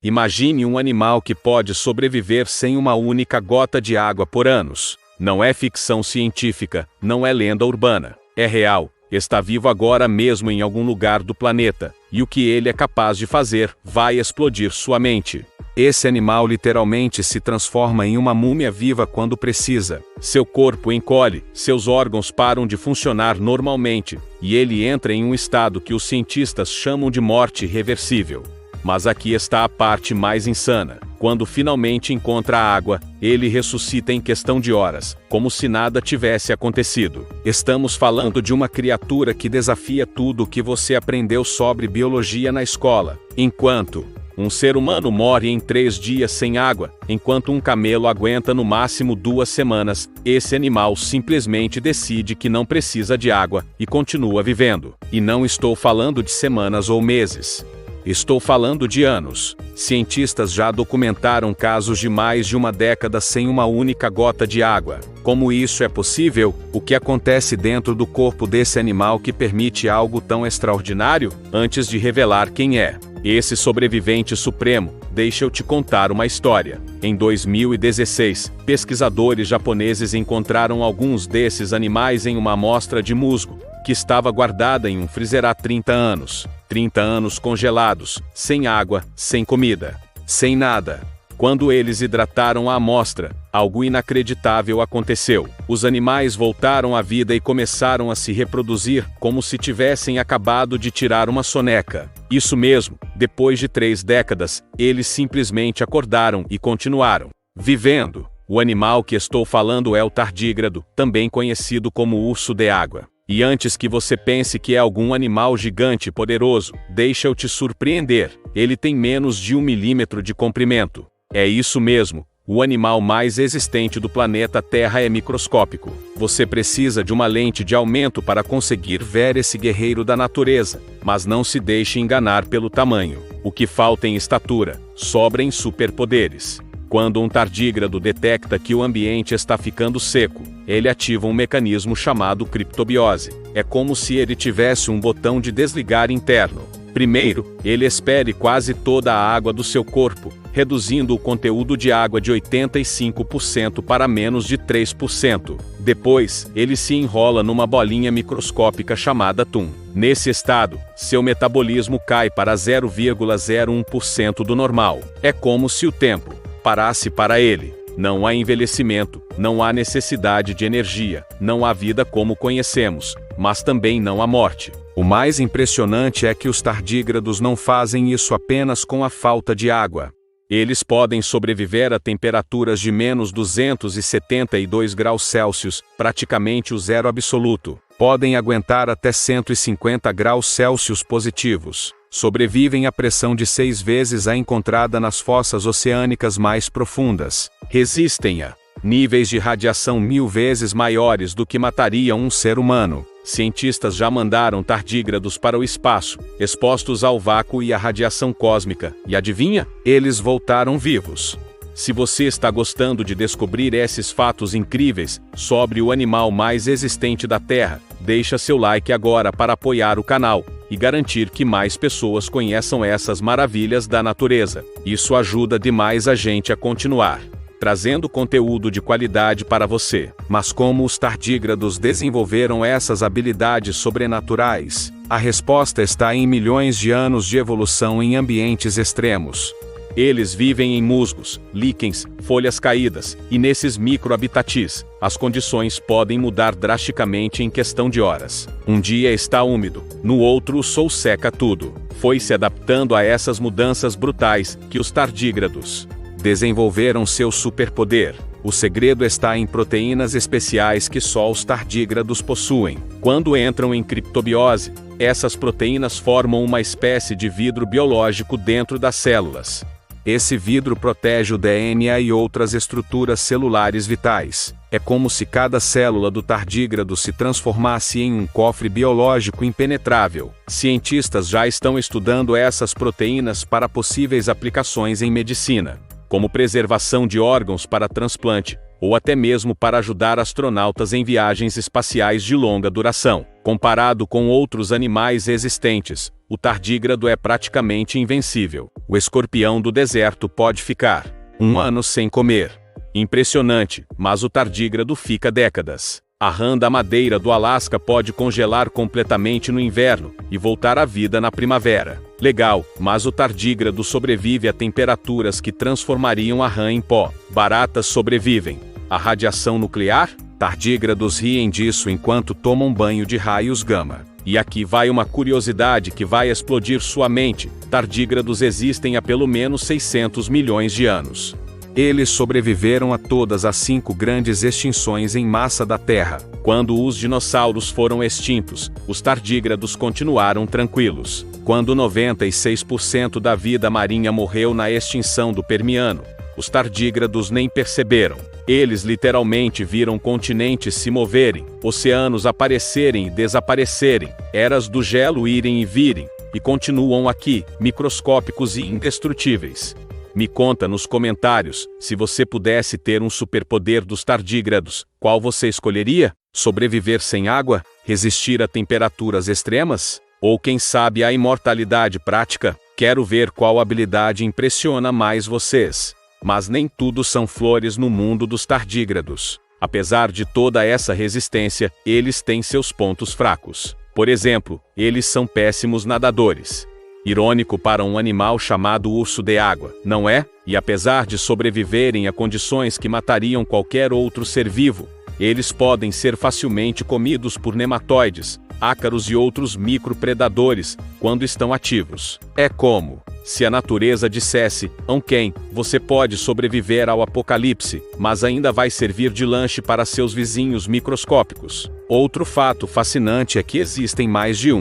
Imagine um animal que pode sobreviver sem uma única gota de água por anos. Não é ficção científica, não é lenda urbana. É real, está vivo agora mesmo em algum lugar do planeta, e o que ele é capaz de fazer vai explodir sua mente. Esse animal literalmente se transforma em uma múmia viva quando precisa. Seu corpo encolhe, seus órgãos param de funcionar normalmente, e ele entra em um estado que os cientistas chamam de morte irreversível. Mas aqui está a parte mais insana. Quando finalmente encontra a água, ele ressuscita em questão de horas, como se nada tivesse acontecido. Estamos falando de uma criatura que desafia tudo o que você aprendeu sobre biologia na escola. Enquanto um ser humano morre em 3 dias sem água, enquanto um camelo aguenta no máximo 2 semanas, esse animal simplesmente decide que não precisa de água e continua vivendo. E não estou falando de semanas ou meses. Estou falando de anos. Cientistas já documentaram casos de mais de uma década sem uma única gota de água. Como isso é possível? O que acontece dentro do corpo desse animal que permite algo tão extraordinário? Antes de revelar quem é esse sobrevivente supremo, deixa eu te contar uma história. Em 2016, pesquisadores japoneses encontraram alguns desses animais em uma amostra de musgo, que estava guardada em um freezer há 30 anos. 30 anos congelados, sem água, sem comida, sem nada. Quando eles hidrataram a amostra, algo inacreditável aconteceu. Os animais voltaram à vida e começaram a se reproduzir como se tivessem acabado de tirar uma soneca. Isso mesmo, depois de 3 décadas, eles simplesmente acordaram e continuaram vivendo. O animal que estou falando é o tardígrado, também conhecido como urso de água. E antes que você pense que é algum animal gigante e poderoso, deixa eu te surpreender. Ele tem menos de 1 milímetro de comprimento. É isso mesmo, o animal mais existente do planeta Terra é microscópico. Você precisa de uma lente de aumento para conseguir ver esse guerreiro da natureza, mas não se deixe enganar pelo tamanho. O que falta em estatura, sobra em superpoderes. Quando um tardígrado detecta que o ambiente está ficando seco, ele ativa um mecanismo chamado criptobiose. É como se ele tivesse um botão de desligar interno. Primeiro, ele expele quase toda a água do seu corpo, reduzindo o conteúdo de água de 85% para menos de 3%. Depois, ele se enrola numa bolinha microscópica chamada atum. Nesse estado, seu metabolismo cai para 0,01% do normal. É como se o tempo parasse para ele. Não há envelhecimento, não há necessidade de energia, não há vida como conhecemos, mas também não há morte. O mais impressionante é que os tardígrados não fazem isso apenas com a falta de água. Eles podem sobreviver a temperaturas de menos 272 graus Celsius, praticamente o zero absoluto. Podem aguentar até 150 graus Celsius positivos. Sobrevivem à pressão de 6 vezes a encontrada nas fossas oceânicas mais profundas. Resistem a níveis de radiação 1000 vezes maiores do que matariam um ser humano. Cientistas já mandaram tardígrados para o espaço, expostos ao vácuo e à radiação cósmica, e adivinha? Eles voltaram vivos. Se você está gostando de descobrir esses fatos incríveis sobre o animal mais existente da Terra, deixa seu like agora para apoiar o canal e garantir que mais pessoas conheçam essas maravilhas da natureza. Isso ajuda demais a gente a continuar trazendo conteúdo de qualidade para você. Mas como os tardígrados desenvolveram essas habilidades sobrenaturais? A resposta está em milhões de anos de evolução em ambientes extremos. Eles vivem em musgos, líquens, folhas caídas, e nesses microhabitats, as condições podem mudar drasticamente em questão de horas. Um dia está úmido, no outro o sol seca tudo. Foi se adaptando a essas mudanças brutais que os tardígrados desenvolveram seu superpoder. O segredo está em proteínas especiais que só os tardígrados possuem. Quando entram em criptobiose, essas proteínas formam uma espécie de vidro biológico dentro das células. Esse vidro protege o DNA e outras estruturas celulares vitais. É como se cada célula do tardígrado se transformasse em um cofre biológico impenetrável. Cientistas já estão estudando essas proteínas para possíveis aplicações em medicina, como preservação de órgãos para transplante, ou até mesmo para ajudar astronautas em viagens espaciais de longa duração. Comparado com outros animais existentes, o tardígrado é praticamente invencível. O escorpião do deserto pode ficar 1 ano sem comer. Impressionante, mas o tardígrado fica décadas. A rã da madeira do Alasca pode congelar completamente no inverno e voltar à vida na primavera. Legal, mas o tardígrado sobrevive a temperaturas que transformariam a rã em pó. Baratas sobrevivem. A radiação nuclear? Tardígrados riem disso enquanto tomam banho de raios gama. E aqui vai uma curiosidade que vai explodir sua mente. Tardígrados existem há pelo menos 600 milhões de anos. Eles sobreviveram a todas as 5 grandes extinções em massa da Terra. Quando os dinossauros foram extintos, os tardígrados continuaram tranquilos. Quando 96% da vida marinha morreu na extinção do Permiano, os tardígrados nem perceberam. Eles literalmente viram continentes se moverem, oceanos aparecerem e desaparecerem, eras do gelo irem e virem, e continuam aqui, microscópicos e indestrutíveis. Me conta nos comentários, se você pudesse ter um superpoder dos tardígrados, qual você escolheria? Sobreviver sem água? Resistir a temperaturas extremas? Ou quem sabe a imortalidade prática? Quero ver qual habilidade impressiona mais vocês. Mas nem tudo são flores no mundo dos tardígrados. Apesar de toda essa resistência, eles têm seus pontos fracos. Por exemplo, eles são péssimos nadadores. Irônico para um animal chamado urso de água, não é? E apesar de sobreviverem a condições que matariam qualquer outro ser vivo, eles podem ser facilmente comidos por nematóides, ácaros e outros micropredadores quando estão ativos. É como se a natureza dissesse: ok, você pode sobreviver ao apocalipse, mas ainda vai servir de lanche para seus vizinhos microscópicos. Outro fato fascinante é que existem mais de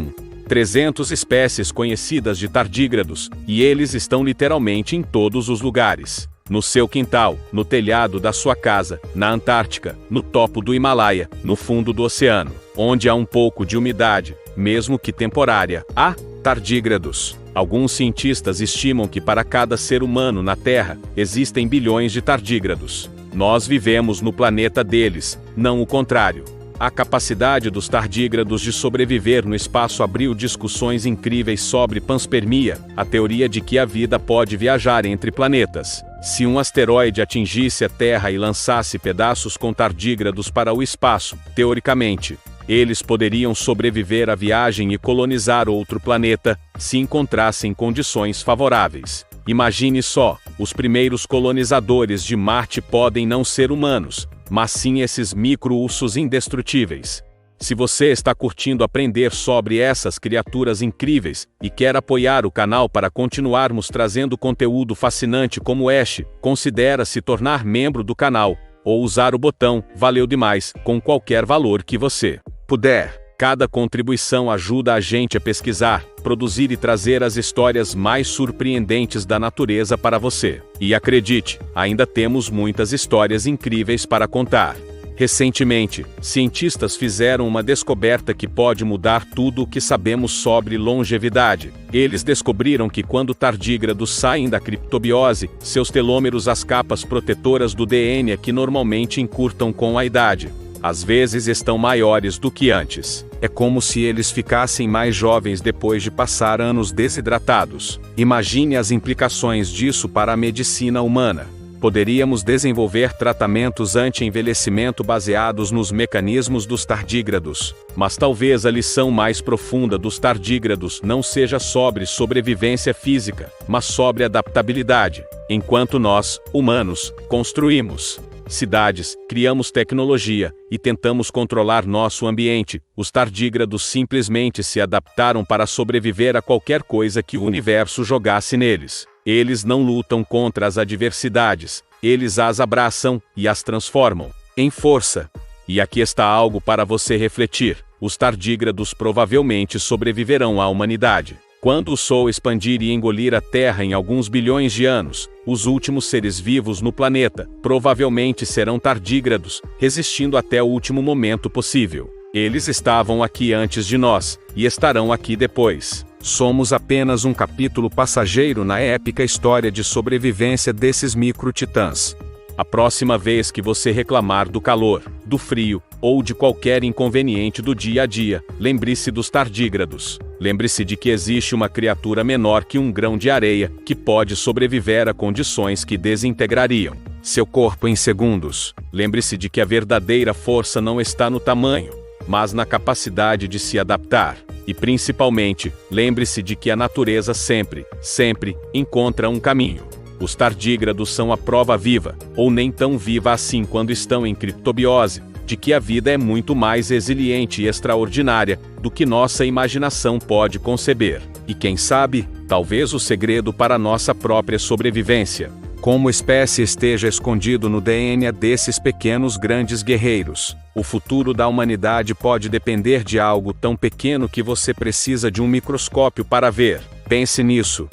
300 espécies conhecidas de tardígrados, e eles estão literalmente em todos os lugares. No seu quintal, no telhado da sua casa, na Antártica, no topo do Himalaia, no fundo do oceano, onde há um pouco de umidade, mesmo que temporária. Há tardígrados. Alguns cientistas estimam que para cada ser humano na Terra, existem bilhões de tardígrados. Nós vivemos no planeta deles, não o contrário. A capacidade dos tardígrados de sobreviver no espaço abriu discussões incríveis sobre panspermia, a teoria de que a vida pode viajar entre planetas. Se um asteroide atingisse a Terra e lançasse pedaços com tardígrados para o espaço, teoricamente, eles poderiam sobreviver à viagem e colonizar outro planeta, se encontrassem condições favoráveis. Imagine só, os primeiros colonizadores de Marte podem não ser humanos, mas sim esses micro-ursos indestrutíveis. Se você está curtindo aprender sobre essas criaturas incríveis e quer apoiar o canal para continuarmos trazendo conteúdo fascinante como este, considere se tornar membro do canal, ou usar o botão "Valeu demais" com qualquer valor que você puder. Cada contribuição ajuda a gente a pesquisar, produzir e trazer as histórias mais surpreendentes da natureza para você. E acredite, ainda temos muitas histórias incríveis para contar. Recentemente, cientistas fizeram uma descoberta que pode mudar tudo o que sabemos sobre longevidade. Eles descobriram que quando tardígrados saem da criptobiose, seus telômeros, as capas protetoras do DNA que normalmente encurtam com a idade, às vezes estão maiores do que antes. É como se eles ficassem mais jovens depois de passar anos desidratados. Imagine as implicações disso para a medicina humana. Poderíamos desenvolver tratamentos anti-envelhecimento baseados nos mecanismos dos tardígrados. Mas talvez a lição mais profunda dos tardígrados não seja sobre sobrevivência física, mas sobre adaptabilidade. Enquanto nós, humanos, construímos cidades, criamos tecnologia e tentamos controlar nosso ambiente, os tardígrados simplesmente se adaptaram para sobreviver a qualquer coisa que o universo jogasse neles. Eles não lutam contra as adversidades, eles as abraçam e as transformam em força. E aqui está algo para você refletir: os tardígrados provavelmente sobreviverão à humanidade. Quando o Sol expandir e engolir a Terra em alguns bilhões de anos, os últimos seres vivos no planeta provavelmente serão tardígrados, resistindo até o último momento possível. Eles estavam aqui antes de nós, e estarão aqui depois. Somos apenas um capítulo passageiro na épica história de sobrevivência desses micro-titãs. A próxima vez que você reclamar do calor, do frio, ou de qualquer inconveniente do dia a dia, lembre-se dos tardígrados. Lembre-se de que existe uma criatura menor que um grão de areia, que pode sobreviver a condições que desintegrariam seu corpo em segundos. Lembre-se de que a verdadeira força não está no tamanho, mas na capacidade de se adaptar. E principalmente, lembre-se de que a natureza sempre encontra um caminho. Os tardígrados são a prova viva, ou nem tão viva assim quando estão em criptobiose, de que a vida é muito mais resiliente e extraordinária do que nossa imaginação pode conceber. E quem sabe, talvez o segredo para nossa própria sobrevivência, como espécie, esteja escondido no DNA desses pequenos grandes guerreiros. O futuro da humanidade pode depender de algo tão pequeno que você precisa de um microscópio para ver. Pense nisso.